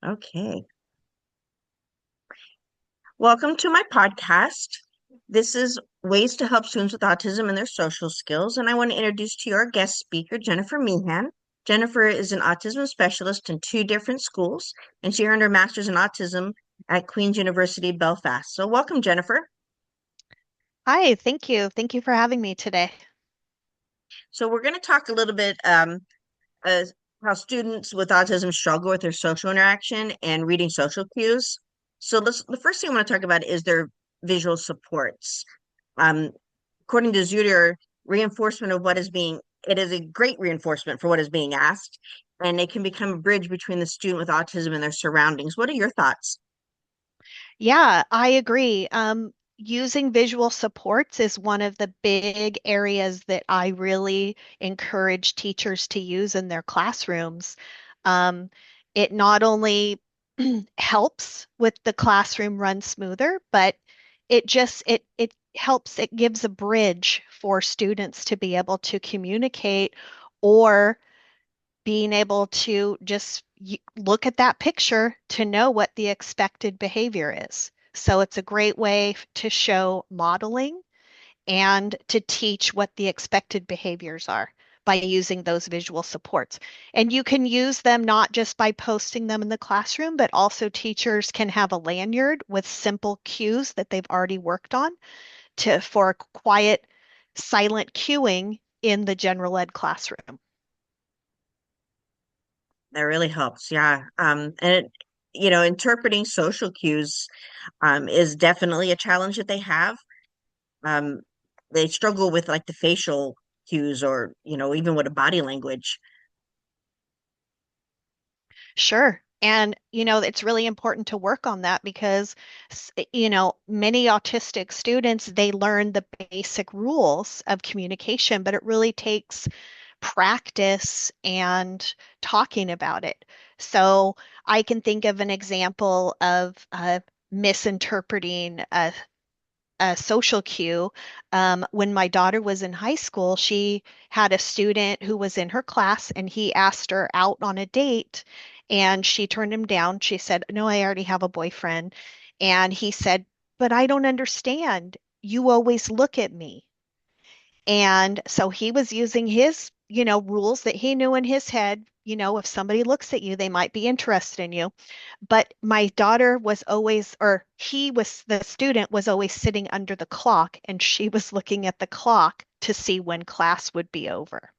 Okay. Welcome to my podcast. This is Ways to Help Students with Autism and Their Social Skills. And I want to introduce to you our guest speaker, Jennifer Meehan. Jennifer is an autism specialist in two different schools, and she earned her master's in autism at Queen's University Belfast. So, welcome, Jennifer. Hi, thank you. Thank you for having me today. So, we're going to talk a little bit uh, how students with autism struggle with their social interaction and reading social cues. So, the first thing I want to talk about is their visual supports. Um, According to Zuder, reinforcement of what is being, it is a great reinforcement for what is being asked, and it can become a bridge between the student with autism and their surroundings. What are your thoughts? Yeah, I agree. Using visual supports is one of the big areas that I really encourage teachers to use in their classrooms. Um, it not only helps with the classroom run smoother, but it helps, it gives a bridge for students to be able to communicate or being able to just look at that picture to know what the expected behavior is. So it's a great way to show modeling and to teach what the expected behaviors are by using those visual supports. And you can use them not just by posting them in the classroom, but also teachers can have a lanyard with simple cues that they've already worked on to for quiet, silent cueing in the general ed classroom. That really helps. Yeah. Interpreting social cues is definitely a challenge that they have. Um, they struggle with like the facial cues or, even with a body language. Sure. And, it's really important to work on that because, many autistic students, they learn the basic rules of communication, but it really takes practice and talking about it. So I can think of an example of misinterpreting a social cue. When my daughter was in high school, she had a student who was in her class and he asked her out on a date and she turned him down. She said, "No, I already have a boyfriend." And he said, "But I don't understand. You always look at me." And so he was using his, rules that he knew in his head. If somebody looks at you, they might be interested in you. But my daughter was always, or he was, the student was always sitting under the clock, and she was looking at the clock to see when class would be over.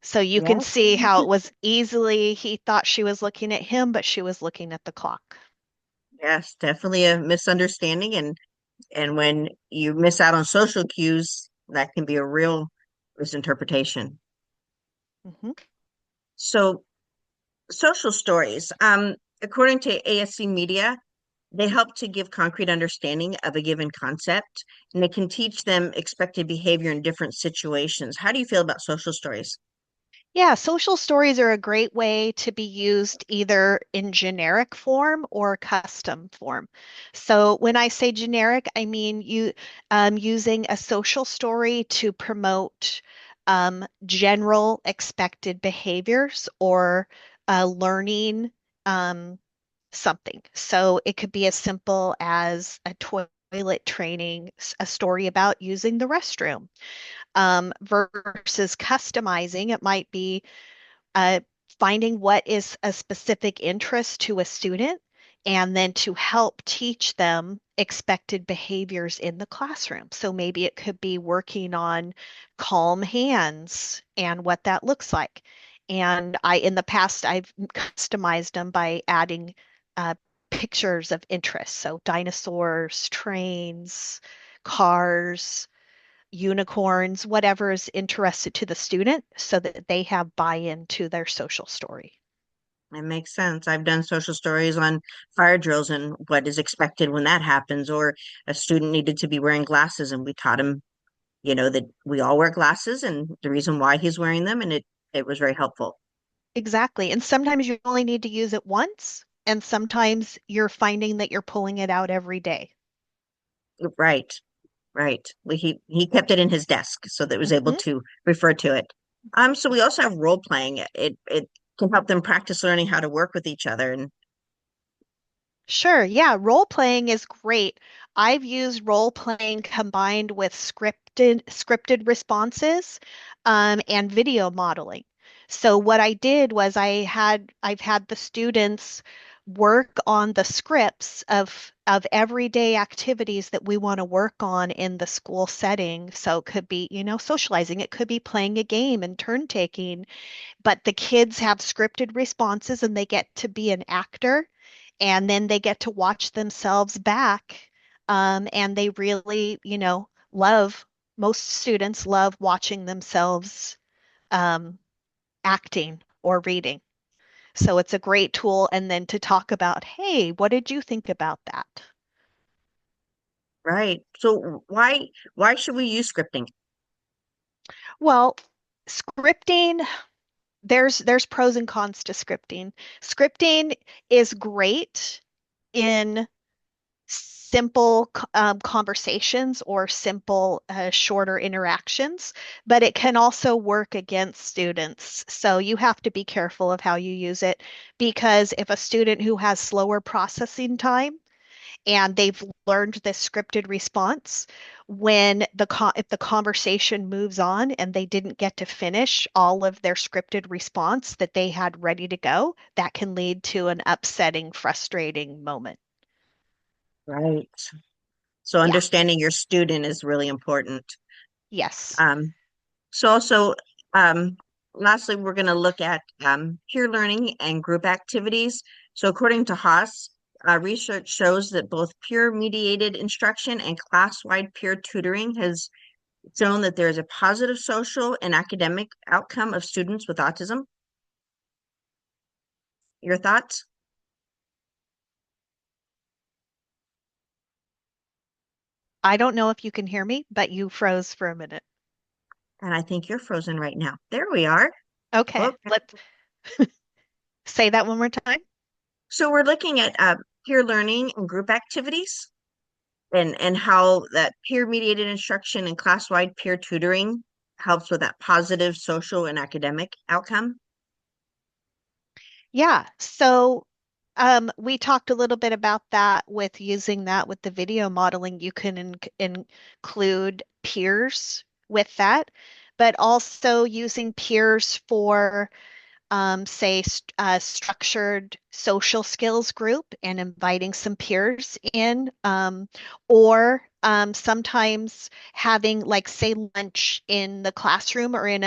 So you can Yes. see how it was easily, he thought she was looking at him, but she was looking at the clock. Yes, definitely a misunderstanding. And when you miss out on social cues, that can be a real misinterpretation. Mhm. So, social stories, according to ASC Media, they help to give concrete understanding of a given concept, and they can teach them expected behavior in different situations. How do you feel about social stories? Yeah, social stories are a great way to be used either in generic form or custom form. So when I say generic, I mean you using a social story to promote general expected behaviors or learning um, something. So it could be as simple as a toilet training, a story about using the restroom versus customizing. It might be uh, finding what is a specific interest to a student and then to help teach them expected behaviors in the classroom. So maybe it could be working on calm hands and what that looks like. And in the past, I've customized them by adding uh, pictures of interest. So dinosaurs, trains, cars, unicorns, whatever is interested to the student so that they have buy-in to their social story. It makes sense. I've done social stories on fire drills and what is expected when that happens, or a student needed to be wearing glasses, and we taught him, that we all wear glasses and the reason why he's wearing them, and it was very helpful. Exactly. And sometimes you only need to use it once, and sometimes you're finding that you're pulling it out every day. Right, right. He kept it in his desk so that he was able Hmm. to refer to it. So we also have role playing. It can help them practice learning how to work with each other. And Sure, yeah, role playing is great. I've used role playing combined with scripted responses and video modeling. So what I did was I've had the students work on the scripts of everyday activities that we want to work on in the school setting. So it could be, socializing, it could be playing a game and turn taking, but the kids have scripted responses and they get to be an actor and then they get to watch themselves back. And they really, love, most students love watching themselves um, acting or reading. So it's a great tool. And then to talk about, hey, what did you think about that? right. So why should we use scripting? Well, scripting, there's pros and cons to scripting. Scripting is great in simple conversations or simple shorter interactions, but it can also work against students. So you have to be careful of how you use it because if a student who has slower processing time and they've learned this scripted response, if the conversation moves on and they didn't get to finish all of their scripted response that they had ready to go, that can lead to an upsetting, frustrating moment. Right. So Yeah. understanding your student is really important. Yes. Um, so also, um, lastly, we're going to look at peer learning and group activities. So according to Haas, research shows that both peer-mediated instruction and class-wide peer tutoring has shown that there is a positive social and academic outcome of students with autism. Your thoughts? I don't know if you can hear me, but you froze for a minute. And I think you're frozen right now. There we are. Okay, Okay. let's say that one more time. So we're looking at peer learning and group activities and how that peer mediated instruction and class-wide peer tutoring helps with that positive social and academic outcome. Yeah, so we talked a little bit about that with using that with the video modeling. You can include peers with that, but also using peers for say, structured social skills group and inviting some peers in, or sometimes having, like, say, lunch in the classroom or in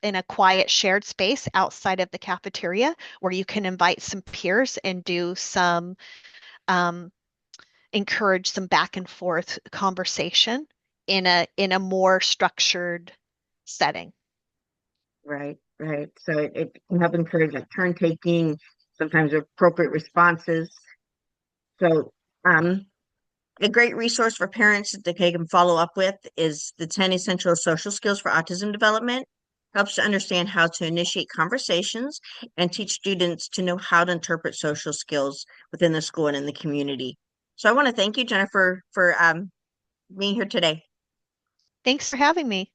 in a quiet shared space outside of the cafeteria where you can invite some peers and do some, um, encourage some back and forth conversation in a more structured setting. Right, right. So it can help encourage like turn taking, sometimes appropriate responses. So um, a great resource for parents that they can follow up with is the 10 Essential Social Skills for Autism Development. Helps to understand how to initiate conversations and teach students to know how to interpret social skills within the school and in the community. So I want to thank you, Jennifer, for being here today. Thanks for having me.